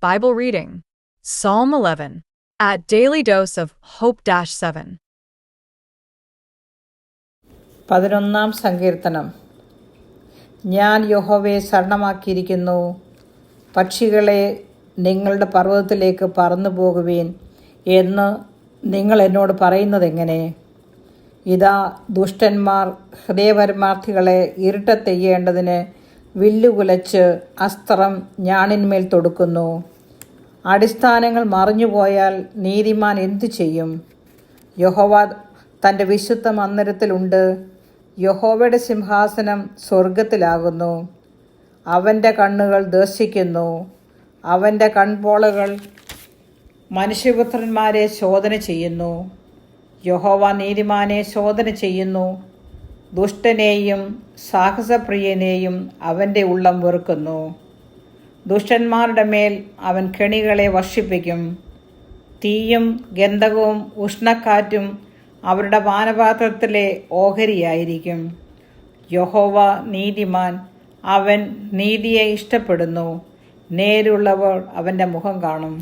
Bible reading Psalm 11 at Daily Dose of Hope-7. 11 സങ്കീർത്തനം. ഞാൻ യഹോവയെ ശരണമാക്കിയിരിക്കുന്നു. പക്ഷികളെ നിങ്ങളുടെ പർവ്വതത്തിലേക്ക് പറന്നു പോകുവീൻ എന്ന് നിങ്ങൾ എന്നോട് പറയുന്നതെങ്ങനെ? ഇതാ, ദുഷ്ടന്മാർ ഹൃദയപരമാർത്ഥികളെ ഇരുട്ടത്തെയ്യേണ്ടതിന് വില്ലുകുലച്ച് അസ്ത്രം ഞാണിന്മേൽ തൊടുക്കുന്നു. അടിസ്ഥാനങ്ങൾ മറിഞ്ഞുപോയാൽ നീതിമാൻ എന്തു ചെയ്യും? യഹോവ തൻ്റെ വിശുദ്ധ മന്ദിരത്തിലുണ്ട്. യഹോവയുടെ സിംഹാസനം സ്വർഗത്തിലാകുന്നു. അവൻ്റെ കണ്ണുകൾ ദർശിക്കുന്നു. അവൻ്റെ കൺപോളകൾ മനുഷ്യപുത്രന്മാരെ ശോധന ചെയ്യുന്നു. യഹോവ നീതിമാനെ ശോധന ചെയ്യുന്നു. ദുഷ്ടനെയും സാഹസപ്രിയനെയും അവൻ്റെ ഉള്ളം വെറുക്കുന്നു. ദുഷ്ടന്മാരുടെ മേൽ അവൻ കെണികളെ വർഷിപ്പിക്കും. തീയും ഗന്ധകവും ഉഷ്ണക്കാറ്റും അവരുടെ പാനപാത്രത്തിലെ ഓഹരിയായിരിക്കും. യഹോവ നീതിമാൻ, അവൻ നീതിയെ ഇഷ്ടപ്പെടുന്നു. നേരുള്ളവർ അവൻ്റെ മുഖം കാണും.